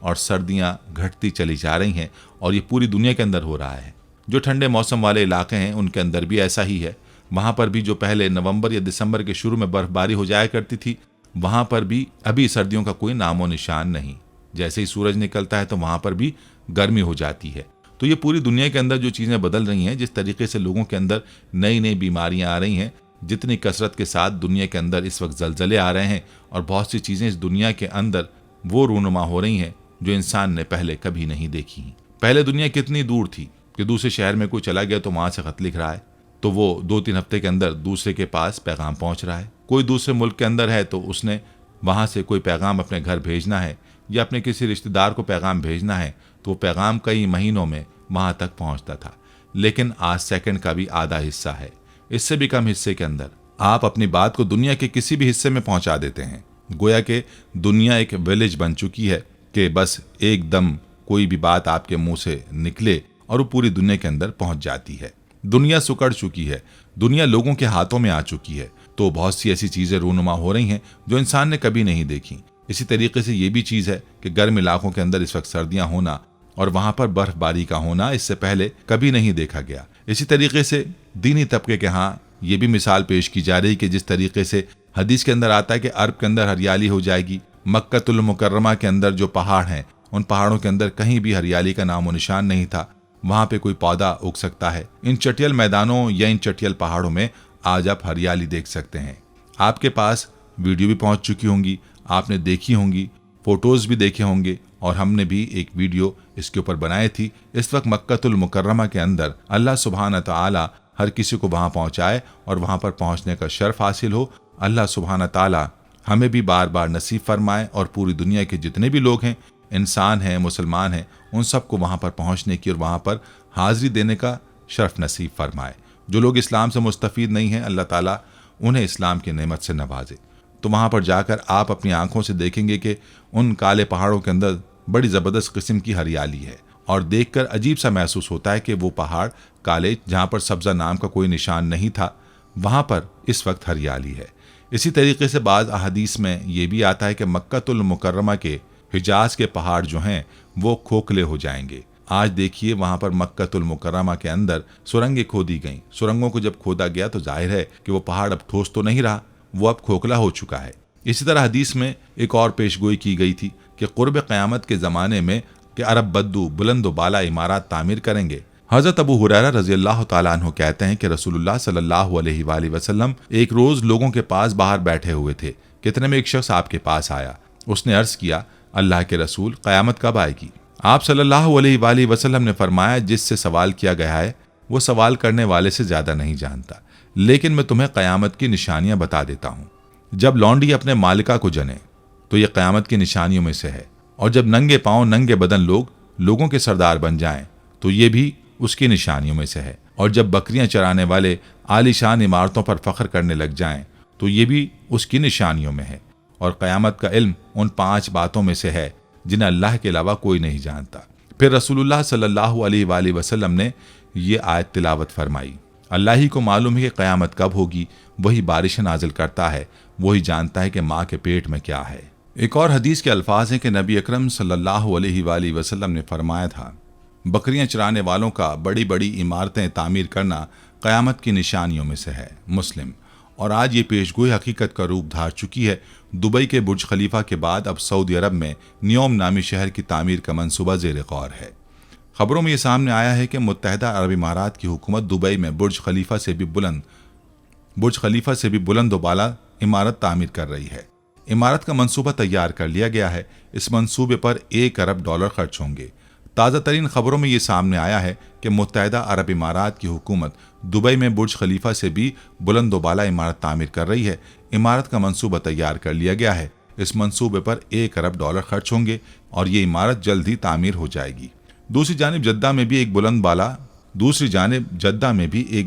اور سردیاں گھٹتی چلی جا رہی ہیں، اور یہ پوری دنیا کے اندر ہو رہا ہے۔ جو ٹھنڈے موسم والے علاقے ہیں ان کے اندر بھی ایسا ہی ہے، وہاں پر بھی جو پہلے نومبر یا دسمبر کے شروع میں برف باری ہو جایا کرتی تھی، وہاں پر بھی ابھی سردیوں کا کوئی نام و نشان نہیں۔ جیسے ہی سورج نکلتا ہے تو وہاں پر بھی گرمی ہو جاتی ہے۔ تو یہ پوری دنیا کے اندر جو چیزیں بدل رہی ہیں، جس طریقے سے لوگوں کے اندر نئی نئی بیماریاں آ رہی ہیں، جتنی کثرت کے ساتھ دنیا کے اندر اس وقت زلزلے آ رہے ہیں، اور بہت سی چیزیں اس دنیا کے اندر وہ رونما ہو رہی ہیں جو انسان نے پہلے کبھی نہیں دیکھی ہیں۔ پہلے دنیا کتنی دور تھی کہ دوسرے شہر میں کوئی چلا گیا تو وہاں سے خط لکھ رہا ہے، تو وہ 2-3 ہفتے کے اندر دوسرے کے پاس پیغام پہنچ رہا ہے۔ کوئی دوسرے ملک کے اندر ہے تو اس نے وہاں سے کوئی پیغام اپنے گھر بھیجنا ہے یا اپنے کسی رشتہ دار کو پیغام بھیجنا ہے تو وہ پیغام کئی مہینوں میں وہاں تک پہنچتا تھا۔ لیکن آج سیکنڈ کا بھی آدھا حصہ ہے، اس سے بھی کم حصے کے اندر آپ اپنی بات کو دنیا کے کسی بھی حصے میں پہنچا دیتے ہیں۔ گویا کہ دنیا ایک ویلیج بن چکی ہے کہ بس ایک دم کوئی بھی بات آپ کے منہ سے نکلے اور وہ پوری دنیا کے اندر پہنچ جاتی ہے۔ دنیا سکڑ چکی ہے، دنیا لوگوں کے ہاتھوں میں آ چکی ہے، تو بہت سی ایسی چیزیں رونما ہو رہی ہیں جو انسان نے کبھی نہیں دیکھی۔ اسی طریقے سے یہ بھی چیز ہے کہ گرم علاقوں کے اندر اس وقت سردیاں ہونا اور وہاں پر برف باری کا ہونا اس سے پہلے کبھی نہیں دیکھا گیا۔ اسی طریقے سے دینی طبقے کے ہاں یہ بھی مثال پیش کی جا رہی کہ جس طریقے سے حدیث کے اندر آتا ہے کہ عرب کے اندر ہریالی ہو جائے گی، مکہ المکرمہ کے اندر جو پہاڑ ہیں ان پہاڑوں کے اندر کہیں بھی ہریالی کا نام و نشان نہیں تھا، وہاں پہ کوئی پودا اگ سکتا ہے۔ ان چٹیل میدانوں یا ان چٹیل پہاڑوں میں آج آپ ہریالی دیکھ سکتے ہیں۔ آپ کے پاس ویڈیو بھی پہنچ چکی ہوں گی، آپ نے دیکھی ہوں گی، فوٹوز بھی دیکھے ہوں گے، اور ہم نے بھی ایک ویڈیو اس کے اوپر بنائی تھی۔ اس وقت مکہ المکرمہ کے اندر اللہ سبحانہ تعالی ہر کسی کو وہاں پہنچائے اور وہاں پر پہنچنے کا شرف حاصل ہو۔ اللہ سبحانہ تعالی ہمیں بھی بار بار نصیب فرمائے، اور پوری دنیا کے جتنے بھی لوگ ہیں، انسان ہیں، مسلمان ہیں، ان سب کو وہاں پر پہنچنے کی اور وہاں پر حاضری دینے کا شرف نصیب فرمائے۔ جو لوگ اسلام سے مستفید نہیں ہیں، اللہ تعالیٰ انہیں اسلام کی نعمت سے نوازے۔ تو وہاں پر جا کر آپ اپنی آنکھوں سے دیکھیں گے کہ ان کالے پہاڑوں کے اندر بڑی زبردست قسم کی ہریالی ہے، اور دیکھ کر عجیب سا محسوس ہوتا ہے کہ وہ پہاڑ کالے جہاں پر سبزہ نام کا کوئی نشان نہیں تھا، وہاں پر اس وقت ہریالی ہے۔ اسی طریقے سے بعض احادیث میں یہ بھی آتا ہے کہ مکہ المکرمہ کے حجاز کے پہاڑ جو ہیں وہ کھوکھلے ہو جائیں گے۔ آج دیکھیے وہاں پر مکہ المکرمہ کے اندر سرنگیں کھودی گئیں، سرنگوں کو جب کھودا گیا تو ظاہر ہے کہ وہ پہاڑ اب ٹھوس تو نہیں رہا، وہ اب کھوکھلا ہو چکا ہے۔ اسی طرح حدیث میں ایک اور پیش گوئی کی گئی تھی کہ قرب قیامت کے زمانے میں کہ عرب بدو بلند و بالا عمارات تعمیر کریں گے۔ حضرت ابو ہریرہ رضی اللہ تعالیٰ عنہ کہتے ہیں کہ رسول اللہ صلی اللہ علیہ وآلہ وسلم ایک روز لوگوں کے پاس باہر بیٹھے ہوئے تھے، کتنے میں ایک شخص آپ کے پاس آیا۔ اس نے عرض کیا، اللہ کے رسول، قیامت کب آئے گی؟ آپ صلی اللہ علیہ وآلہ وسلم نے فرمایا، جس سے سوال کیا گیا ہے وہ سوال کرنے والے سے زیادہ نہیں جانتا، لیکن میں تمہیں قیامت کی نشانیاں بتا دیتا ہوں۔ جب لونڈی اپنے مالکہ کو جنے تو یہ قیامت کی نشانیوں میں سے ہے، اور جب ننگے پاؤں ننگے بدن لوگوں کے سردار بن جائیں تو یہ بھی اس کی نشانیوں میں سے ہے، اور جب بکریاں چرانے والے عالی شان عمارتوں پر فخر کرنے لگ جائیں تو یہ بھی اس کی نشانیوں میں ہے، اور قیامت کا علم ان 5 باتوں میں سے ہے جنہیں اللہ کے علاوہ کوئی نہیں جانتا۔ پھر رسول اللہ صلی اللہ علیہ وآلہ وسلم نے یہ آیت تلاوت فرمائی، اللہ ہی کو معلوم ہے کہ قیامت کب ہوگی، وہی بارش نازل کرتا ہے، وہی جانتا ہے کہ ماں کے پیٹ میں کیا ہے۔ ایک اور حدیث کے الفاظ ہیں کہ نبی اکرم صلی اللہ علیہ وآلہ وسلم نے فرمایا تھا، بکریاں چرانے والوں کا بڑی بڑی عمارتیں تعمیر کرنا قیامت کی نشانیوں میں سے ہے، مسلم۔ اور آج یہ پیشگوئی حقیقت کا روپ دھار چکی ہے۔ دبئی کے برج خلیفہ کے بعد اب سعودی عرب میں نیوم نامی شہر کی تعمیر کا منصوبہ زیر غور ہے۔ خبروں میں یہ سامنے آیا ہے کہ متحدہ عرب امارات کی حکومت دبئی میں برج خلیفہ سے بھی بلند و بالا عمارت تعمیر کر رہی ہے۔ عمارت کا منصوبہ تیار کر لیا گیا ہے، اس منصوبے پر $1 ارب خرچ ہوں گے۔ تازہ ترین خبروں میں یہ سامنے آیا ہے کہ متحدہ عرب امارات کی حکومت دبئی میں برج خلیفہ سے بھی بلند و بالا عمارت تعمیر کر رہی ہے۔ عمارت کا منصوبہ تیار کر لیا گیا ہے، اس منصوبے پر $1 ارب خرچ ہوں گے اور یہ عمارت جلد ہی تعمیر ہو جائے گی۔ دوسری جانب جدہ میں بھی ایک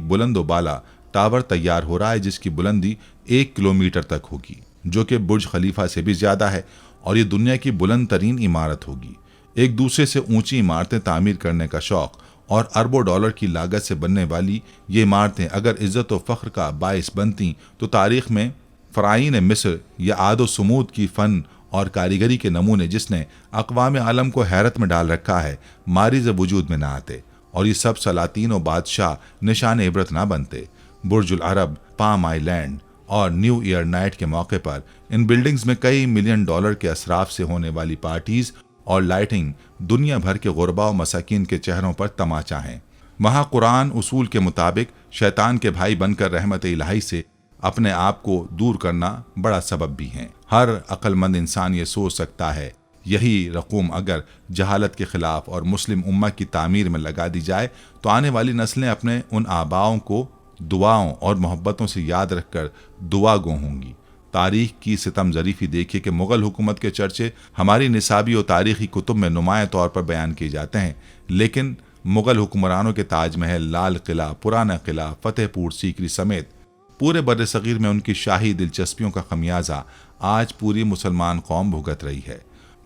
بلند و بالا ٹاور تیار ہو رہا ہے جس کی بلندی 1 کلومیٹر تک ہوگی، جو کہ برج خلیفہ سے بھی زیادہ ہے، اور یہ دنیا کی بلند ترین عمارت ہوگی۔ ایک دوسرے سے اونچی عمارتیں تعمیر کرنے کا شوق اور اربوں ڈالر کی لاگت سے بننے والی یہ عمارتیں اگر عزت و فخر کا باعث بنتی تو تاریخ میں فرعین مصر یا عاد و سمود کی فن اور کاریگری کے نمونے جس نے اقوام عالم کو حیرت میں ڈال رکھا ہے ماریز وجود میں نہ آتے اور یہ سب سلاطین و بادشاہ نشان عبرت نہ بنتے۔ برج العرب، پام آئی لینڈ اور نیو ایئر نائٹ کے موقع پر ان بلڈنگز میں کئی ملین ڈالر کے اسراف سے ہونے والی پارٹیز اور لائٹنگ دنیا بھر کے غربا و مساکین کے چہروں پر تماچا ہیں۔ وہاں قرآن اصول کے مطابق شیطان کے بھائی بن کر رحمت الہی سے اپنے آپ کو دور کرنا بڑا سبب بھی ہیں۔ ہر عقل مند انسان یہ سوچ سکتا ہے یہی رقوم اگر جہالت کے خلاف اور مسلم امہ کی تعمیر میں لگا دی جائے تو آنے والی نسلیں اپنے ان آباؤں کو دعاؤں اور محبتوں سے یاد رکھ کر دعا گو ہوں گی۔ تاریخ کی ستم ظریفی دیکھیے کہ مغل حکومت کے چرچے ہماری نصابی و تاریخی کتب میں نمایاں طور پر بیان کیے جاتے ہیں، لیکن مغل حکمرانوں کے تاج محل، لال قلعہ، پرانا قلعہ، فتح پور سیکری سمیت پورے بر صغیر میں ان کی شاہی دلچسپیوں کا خمیازہ آج پوری مسلمان قوم بھگت رہی ہے۔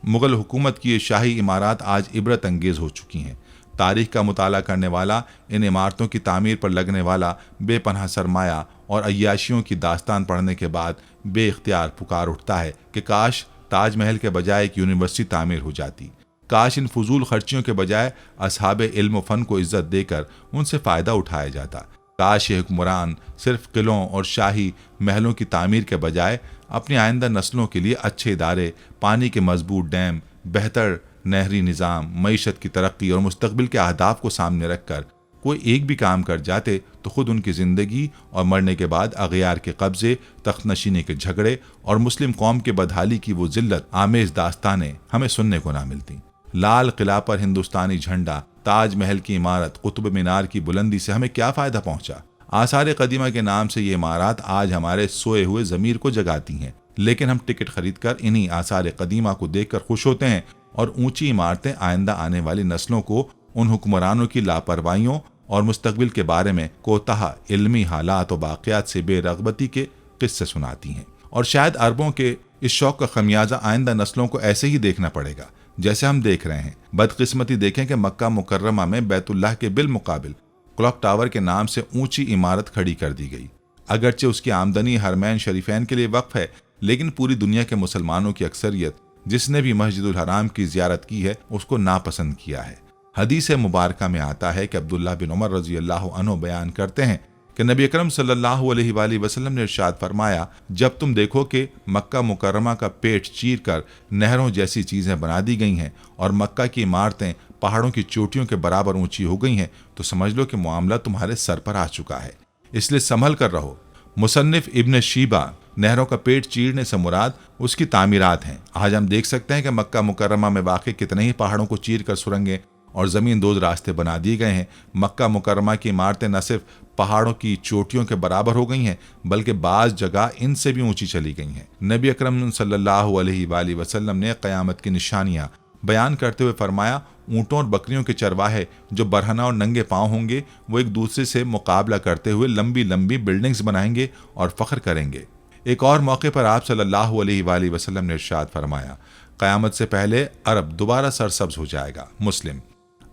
مغل حکومت کی یہ شاہی عمارات آج عبرت انگیز ہو چکی ہیں۔ تاریخ کا مطالعہ کرنے والا ان عمارتوں کی تعمیر پر لگنے والا بے پناہ سرمایہ اور عیاشیوں کی داستان پڑھنے کے بعد بے اختیار پکار اٹھتا ہے کہ کاش تاج محل کے بجائے ایک یونیورسٹی تعمیر ہو جاتی، کاش ان فضول خرچیوں کے بجائے اصحاب علم و فن کو عزت دے کر ان سے فائدہ اٹھایا جاتا، کاش یہ حکمران صرف قلعوں اور شاہی محلوں کی تعمیر کے بجائے اپنی آئندہ نسلوں کے لیے اچھے ادارے، پانی کے مضبوط ڈیم، بہتر نہری نظام، معیشت کی ترقی اور مستقبل کے اہداف کو سامنے رکھ کر کوئی ایک بھی کام کر جاتے تو خود ان کی زندگی اور مرنے کے بعد اغیار کے قبضے، تخت نشینی کے جھگڑے اور مسلم قوم کے بدحالی کی وہ ذلت آمیز داستانیں ہمیں سننے کو نہ ملتی۔ لال قلعہ پر ہندوستانی جھنڈا، تاج محل کی عمارت، قطب مینار کی بلندی سے ہمیں کیا فائدہ پہنچا؟ آثار قدیمہ کے نام سے یہ عمارات آج ہمارے سوئے ہوئے ضمیر کو جگاتی ہیں، لیکن ہم ٹکٹ خرید کر انہی آثار قدیمہ کو دیکھ کر خوش ہوتے ہیں اور اونچی عمارتیں آئندہ آنے والی نسلوں کو ان حکمرانوں کی لاپرواہیوں اور مستقبل کے بارے میں کوتاہ علمی حالات و واقعات سے بے رغبتی کے قصے سناتی ہیں، اور شاید عربوں کے اس شوق کا خمیازہ آئندہ نسلوں کو ایسے ہی دیکھنا پڑے گا جیسے ہم دیکھ رہے ہیں۔ بدقسمتی دیکھیں کہ مکہ مکرمہ میں بیت اللہ کے بالمقابل کلاک ٹاور کے نام سے اونچی عمارت کھڑی کر دی گئی۔ اگرچہ اس کی آمدنی حرمین شریفین کے لیے وقف ہے، لیکن پوری دنیا کے مسلمانوں کی اکثریت جس نے بھی مسجد الحرام کی زیارت کی ہے اس کو ناپسند کیا ہے۔ حدیث مبارکہ میں آتا ہے کہ عبداللہ بن عمر رضی اللہ عنہ بیان کرتے ہیں کہ نبی اکرم صلی اللہ علیہ وآلہ وسلم نے ارشاد فرمایا، جب تم دیکھو کہ مکہ مکرمہ کا پیٹ چیر کر نہروں جیسی چیزیں بنا دی گئی ہیں اور مکہ کی عمارتیں پہاڑوں کی چوٹیوں کے برابر اونچی ہو گئی ہیں، تو سمجھ لو کہ معاملہ تمہارے سر پر آ چکا ہے، اس لیے سنبھل کر رہو۔ مصنف ابن شیبہ نہروں کا پیٹ چیرنے سے مراد اس کی تعمیرات ہیں۔ آج ہم دیکھ سکتے ہیں کہ مکہ مکرمہ میں واقع کتنے ہی پہاڑوں کو چیر کر سرنگیں اور زمین دوز راستے بنا دیے گئے ہیں۔ مکہ مکرمہ کی عمارتیں نہ صرف پہاڑوں کی چوٹیوں کے برابر ہو گئی ہیں بلکہ بعض جگہ ان سے بھی اونچی چلی گئی ہیں۔ نبی اکرم صلی اللہ علیہ وآلہ وسلم نے قیامت کی نشانیاں بیان کرتے ہوئے فرمایا، اونٹوں اور بکریوں کے چرواہے جو برہنہ اور ننگے پاؤں ہوں گے وہ ایک دوسرے سے مقابلہ کرتے ہوئے لمبی لمبی بلڈنگز بنائیں گے اور فخر کریں گے۔ ایک اور موقع پر آپ صلی اللہ علیہ وآلہ وسلم نے ارشاد فرمایا، قیامت سے پہلے عرب دوبارہ سرسبز ہو جائے گا۔ مسلم۔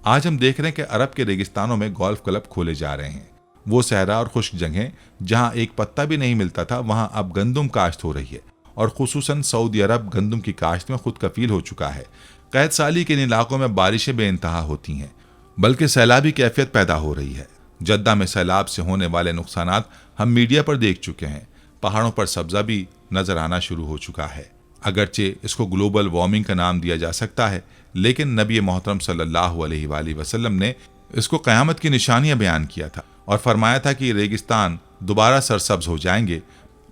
آج ہم دیکھ رہے ہیں کہ عرب کے ریگستانوں میں گولف کلب کھولے جا رہے ہیں۔ وہ صحرا اور خشک جگہیں جہاں ایک پتا بھی نہیں ملتا تھا وہاں اب گندم کاشت ہو رہی ہے، اور خصوصاً سعودی عرب گندم کی کاشت میں خود کفیل ہو چکا ہے۔ قید سالی کے ان علاقوں میں بارشیں بے انتہا ہوتی ہیں بلکہ سیلابی کیفیت پیدا ہو رہی ہے۔ جدہ میں سیلاب سے ہونے والے نقصانات ہم میڈیا پر دیکھ چکے ہیں۔ پہاڑوں پر سبزہ بھی نظر آنا شروع ہو چکا ہے۔ اگرچہ اس کو گلوبل وارمنگ کا نام دیا جا سکتا ہے، لیکن نبی محترم صلی اللہ علیہ وآلہ وسلم نے اس کو قیامت کی نشانیاں بیان کیا تھا اور فرمایا تھا کہ یہ ریگستان دوبارہ سرسبز ہو جائیں گے۔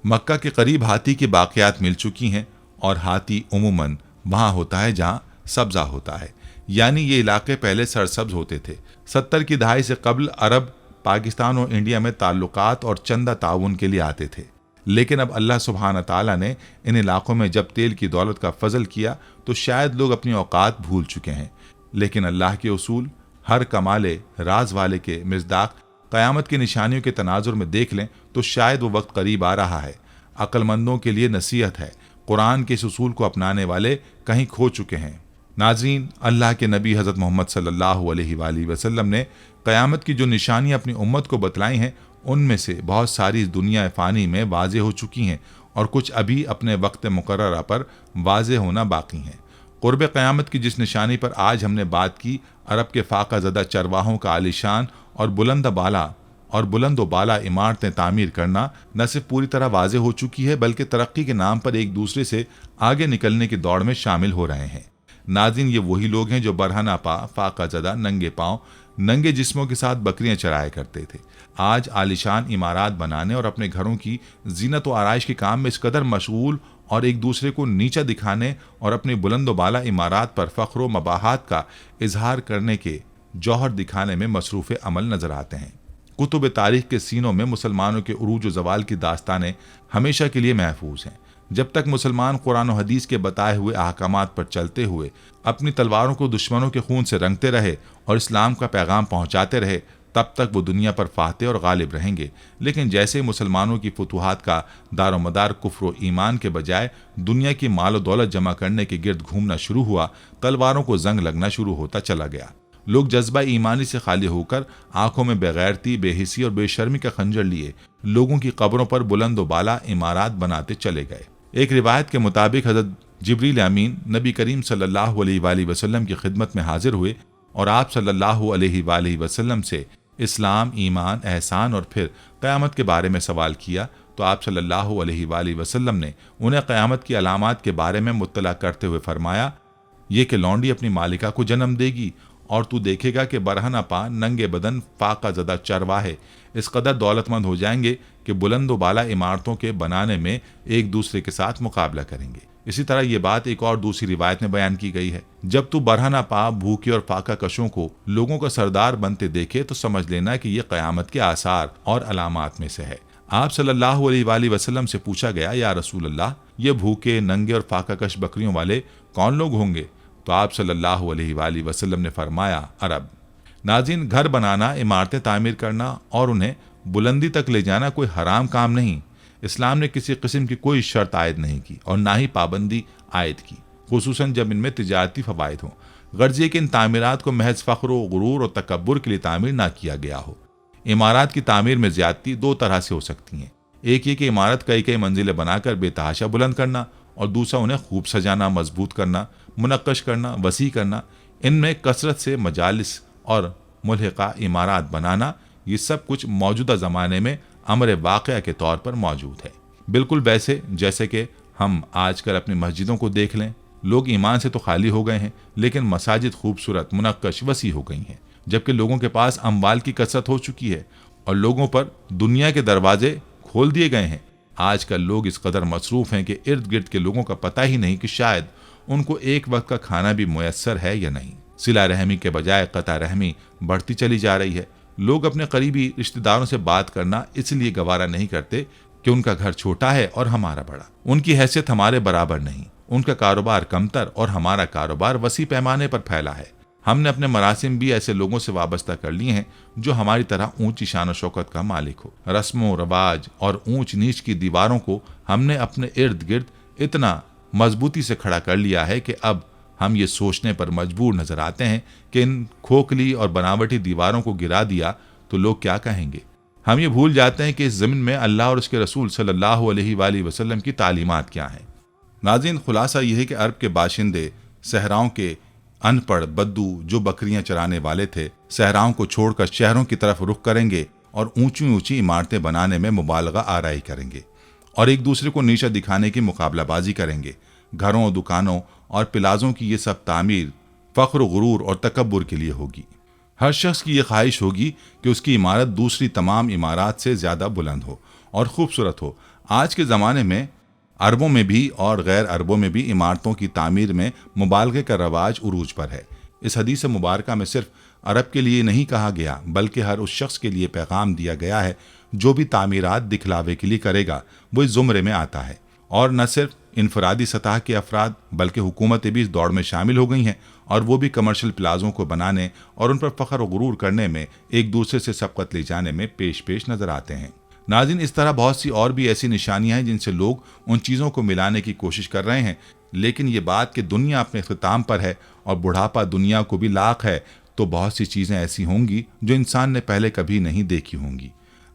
مکہ کے قریب ہاتھی کی باقیات مل چکی ہیں، اور ہاتھی عموماً وہاں ہوتا ہے جہاں سبزہ ہوتا ہے، یعنی یہ علاقے پہلے سرسبز ہوتے تھے۔ 70 کی دہائی سے قبل عرب پاکستان اور انڈیا میں تعلقات اور چندہ تعاون کے لیے آتے تھے، لیکن اب اللہ سبحانہ تعالیٰ نے ان علاقوں میں جب تیل کی دولت کا فضل کیا تو شاید لوگ اپنی اوقات بھول چکے ہیں، لیکن اللہ کے اصول ہر کمال راز والے کے مصداق قیامت کی نشانیوں کے تناظر میں دیکھ لیں تو شاید وہ وقت قریب آ رہا ہے۔ عقل مندوں کے لیے نصیحت ہے، قرآن کے اس اصول کو اپنانے والے کہیں کھو چکے ہیں۔ ناظرین، اللہ کے نبی حضرت محمد صلی اللہ علیہ وآلہ وسلم نے قیامت کی جو نشانیاں اپنی امت کو بتلائی ہیں ان میں سے بہت ساری اس دنیا فانی میں واضح ہو چکی ہیں، اور کچھ ابھی اپنے وقت مقررہ پر واضح ہونا باقی ہیں۔ قرب قیامت کی جس نشانی پر آج ہم نے بات کی، عرب کے فاقہ زدہ چرواہوں کا عالیشان اور بلند و بالا عمارتیں تعمیر کرنا نہ صرف پوری طرح واضح ہو چکی ہے بلکہ ترقی کے نام پر ایک دوسرے سے آگے نکلنے کی دوڑ میں شامل ہو رہے ہیں۔ ناظرین، یہ وہی لوگ ہیں جو برہنہ پا، فاقہ زدہ، ننگے پاؤں، ننگے جسموں کے ساتھ بکریاں چرایا کرتے تھے، آج عالیشان عمارات بنانے اور اپنے گھروں کی زینت و آرائش کے کام میں اس قدر مشغول اور ایک دوسرے کو نیچا دکھانے اور اپنی بلند و بالا عمارات پر فخر و مباحات کا اظہار کرنے کے جوہر دکھانے میں مصروف عمل نظر آتے ہیں۔ کتب تاریخ کے سینوں میں مسلمانوں کے عروج و زوال کی داستانیں ہمیشہ کے لیے محفوظ ہیں۔ جب تک مسلمان قرآن و حدیث کے بتائے ہوئے احکامات پر چلتے ہوئے اپنی تلواروں کو دشمنوں کے خون سے رنگتے رہے اور اسلام کا پیغام پہنچاتے رہے، تب تک وہ دنیا پر فاتح اور غالب رہیں گے۔ لیکن جیسے مسلمانوں کی فتوحات کا دار و مدار کفر و ایمان کے بجائے دنیا کی مال و دولت جمع کرنے کے گرد گھومنا شروع ہوا، تلواروں کو زنگ لگنا شروع ہوتا چلا گیا۔ لوگ جذبہ ایمانی سے خالی ہو کر آنکھوں میں بغیرتی، بے حسی اور بے شرمی کا خنجر لیے لوگوں کی قبروں پر بلند و بالا عمارات بناتے چلے گئے۔ ایک روایت کے مطابق حضرت جبریل امین نبی کریم صلی اللہ علیہ وآلہ وسلم کی خدمت میں حاضر ہوئے اور آپ صلی اللہ علیہ وآلہ وسلم سے اسلام، ایمان، احسان اور پھر قیامت کے بارے میں سوال کیا تو آپ صلی اللہ علیہ وآلہ وسلم نے انہیں قیامت کی علامات کے بارے میں مطلع کرتے ہوئے فرمایا، یہ کہ لونڈی اپنی مالکہ کو جنم دے گی اور تو دیکھے گا کہ برہنہ پا، ننگے بدن، فاقہ زدہ چرواہے اس قدر دولت مند ہو جائیں گے کہ بلند و بالا عمارتوں کے بنانے میں ایک دوسرے کے ساتھ مقابلہ کریں گے۔ اسی طرح یہ بات ایک اور دوسری روایت میں بیان کی گئی ہے، جب تو برہنہ پا، بھوکے اور فاقہ کشوں کو لوگوں کا سردار بنتے دیکھے تو سمجھ لینا کہ یہ قیامت کے آثار اور علامات میں سے ہے۔ آپ صلی اللہ علیہ وآلہ وسلم سے پوچھا گیا، یا رسول اللہ، یہ بھوکے، ننگے اور فاقہ کش بکریوں والے کون لوگ ہوں گے؟ تو آپ صلی اللہ علیہ وآلہ وسلم نے فرمایا، عرب۔ ناظرین، گھر بنانا، عمارتیں تعمیر کرنا اور انہیں بلندی تک لے جانا کوئی حرام کام نہیں۔ اسلام نے کسی قسم کی کوئی شرط عائد نہیں کی اور نہ ہی پابندی عائد کی، خصوصاً جب ان میں تجارتی فوائد ہوں۔ غرض یہ کہ ان تعمیرات کو محض فخر و غرور اور تکبر کے لیے تعمیر نہ کیا گیا ہو۔ عمارات کی تعمیر میں زیادتی دو طرح سے ہو سکتی ہیں، ایک یہ کہ عمارت کئی منزلیں بنا کر بے تحاشا بلند کرنا، اور دوسرا انہیں خوب سجانا، مضبوط کرنا، منقش کرنا، وسیع کرنا۔ ان میں کثرت سے مجالس اور ملحقہ عمارات بنانا، یہ سب کچھ موجودہ زمانے میں امر واقعہ کے طور پر موجود ہے، بالکل ویسے جیسے کہ ہم آج کل اپنی مسجدوں کو دیکھ لیں۔ لوگ ایمان سے تو خالی ہو گئے ہیں، لیکن مساجد خوبصورت، منقش، وسیع ہو گئی ہیں، جبکہ لوگوں کے پاس اموال کی کثرت ہو چکی ہے اور لوگوں پر دنیا کے دروازے کھول دیے گئے ہیں۔ آج کل لوگ اس قدر مصروف ہیں کہ ارد گرد کے لوگوں کا پتہ ہی نہیں کہ شاید ان کو ایک وقت کا کھانا بھی میسر ہے یا نہیں۔ صلہ رحمی کے بجائے قطع رحمی بڑھتی چلی جا رہی ہے۔ لوگ اپنے قریبی رشتہ داروں سے بات کرنا اس لیے گوارا نہیں کرتے کہ ان کا گھر چھوٹا ہے اور ہمارا بڑا، ان کی حیثیت ہمارے برابر نہیں، ان کا کاروبار کمتر اور ہمارا کاروبار وسیع پیمانے پر پھیلا ہے۔ ہم نے اپنے مراسم بھی ایسے لوگوں سے وابستہ کر لیے ہیں جو ہماری طرح اونچی شان و شوکت کا مالک ہو۔ رسم و رواج اور اونچ نیچ کی دیواروں کو ہم نے اپنے ارد گرد اتنا مضبوطی سے کھڑا کر لیا ہے کہ اب ہم یہ سوچنے پر مجبور نظر آتے ہیں کہ ان کھوکھلی اور بناوٹی دیواروں کو گرا دیا تو لوگ کیا کہیں گے۔ ہم یہ بھول جاتے ہیں کہ اس زمین میں اللہ اور اس کے رسول صلی اللہ علیہ وآلہ وسلم کی تعلیمات کیا ہیں۔ ناظرین، خلاصہ یہ ہے کہ عرب کے باشندے صحراؤں کے ان پڑھ بدو جو بکریاں چرانے والے تھے، صحراؤں کو چھوڑ کر شہروں کی طرف رخ کریں گے اور اونچی عمارتیں بنانے میں مبالغہ آرائی کریں گے اور ایک دوسرے کو نیچا دکھانے کی مقابلہ بازی کریں گے۔ گھروں، دکانوں اور پلازوں کی یہ سب تعمیر فخر و غرور اور تکبر کے لیے ہوگی۔ ہر شخص کی یہ خواہش ہوگی کہ اس کی عمارت دوسری تمام عمارات سے زیادہ بلند ہو اور خوبصورت ہو۔ آج کے زمانے میں عربوں میں بھی اور غیر عربوں میں بھی عمارتوں کی تعمیر میں مبالغے کا رواج عروج پر ہے۔ اس حدیث مبارکہ میں صرف عرب کے لیے نہیں کہا گیا بلکہ ہر اس شخص کے لیے پیغام دیا گیا ہے جو بھی تعمیرات دکھلاوے کے لیے کرے گا وہ اس زمرے میں آتا ہے۔ اور نہ صرف انفرادی سطح کے افراد بلکہ حکومتیں بھی اس دوڑ میں شامل ہو گئی ہیں اور وہ بھی کمرشل پلازوں کو بنانے اور ان پر فخر و غرور کرنے میں ایک دوسرے سے سبقت لے جانے میں پیش نظر آتے ہیں۔ ناظرین، اس طرح بہت سی اور بھی ایسی نشانیاں ہیں جن سے لوگ ان چیزوں کو ملانے کی کوشش کر رہے ہیں، لیکن یہ بات کہ دنیا اپنے اختتام پر ہے اور بڑھاپا دنیا کو بھی لاق ہے، تو بہت سی چیزیں ایسی ہوں گی جو انسان نے پہلے کبھی نہیں دیکھی ہوں گی۔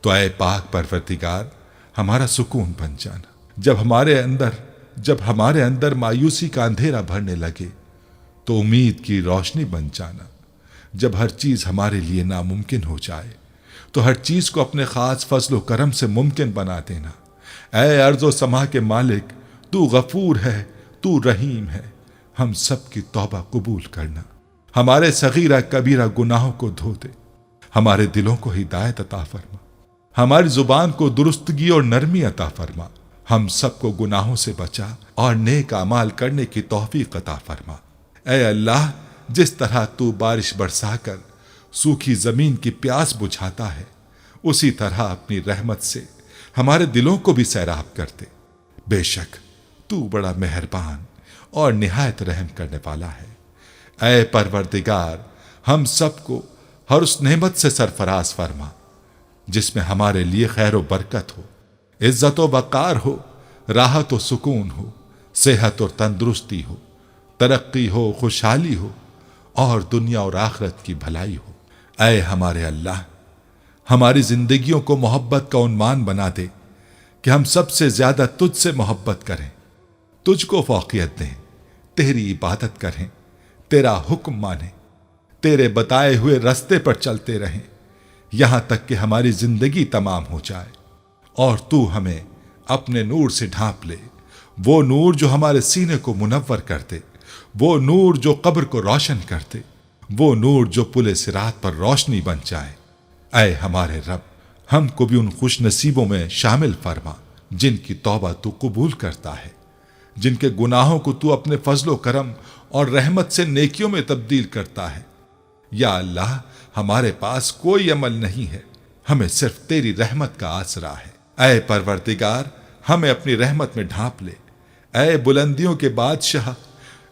تو اے پاک پروردگار ہمارا سکون بن جانا۔ جب ہمارے اندر مایوسی کا اندھیرا بھرنے لگے تو امید کی روشنی بن جانا۔ جب ہر چیز ہمارے لیے ناممکن ہو جائے تو ہر چیز کو اپنے خاص فضل و کرم سے ممکن بنا دینا۔ اے ارض و سما کے مالک، تو غفور ہے، تو رحیم ہے، ہم سب کی توبہ قبول کرنا۔ ہمارے صغیرہ کبیرہ گناہوں کو دھو دے، ہمارے دلوں کو ہدایت عطا فرما، ہماری زبان کو درستگی اور نرمی عطا فرما، ہم سب کو گناہوں سے بچا اور نیک اعمال کرنے کی توفیق عطا فرما۔ اے اللہ، جس طرح تو بارش برسا کر سوکھی زمین کی پیاس بجھاتا ہے، اسی طرح اپنی رحمت سے ہمارے دلوں کو بھی سیراب کر دے۔ بے شک تو بڑا مہربان اور نہایت رحم کرنے والا ہے۔ اے پروردگار، ہم سب کو ہر اس نعمت سے سرفراز فرما جس میں ہمارے لیے خیر و برکت ہو، عزت و وقار ہو، راحت و سکون ہو، صحت اور تندرستی ہو، ترقی ہو، خوشحالی ہو اور دنیا اور آخرت کی بھلائی ہو۔ اے ہمارے اللہ، ہماری زندگیوں کو محبت کا عنوان بنا دے کہ ہم سب سے زیادہ تجھ سے محبت کریں، تجھ کو فوقیت دیں، تیری عبادت کریں، تیرا حکم مانیں، تیرے بتائے ہوئے رستے پر چلتے رہیں یہاں تک کہ ہماری زندگی تمام ہو جائے، اور تو ہمیں اپنے نور سے ڈھانپ لے، وہ نور جو ہمارے سینے کو منور کر دے، وہ نور جو قبر کو روشن کر دے، وہ نور جو پل صراط پر روشنی بن جائے۔ اے ہمارے رب، ہم کو بھی ان خوش نصیبوں میں شامل فرما جن کی توبہ تو قبول کرتا ہے، جن کے گناہوں کو تو اپنے فضل و کرم اور رحمت سے نیکیوں میں تبدیل کرتا ہے۔ یا اللہ، ہمارے پاس کوئی عمل نہیں ہے، ہمیں صرف تیری رحمت کا آسرا ہے۔ اے پروردگار، ہمیں اپنی رحمت میں ڈھانپ لے۔ اے بلندیوں کے بادشاہ،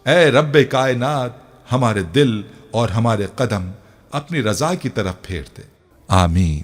اے رب کائنات، ہمارے دل اور ہمارے قدم اپنی رضا کی طرف پھیر دے۔ آمین۔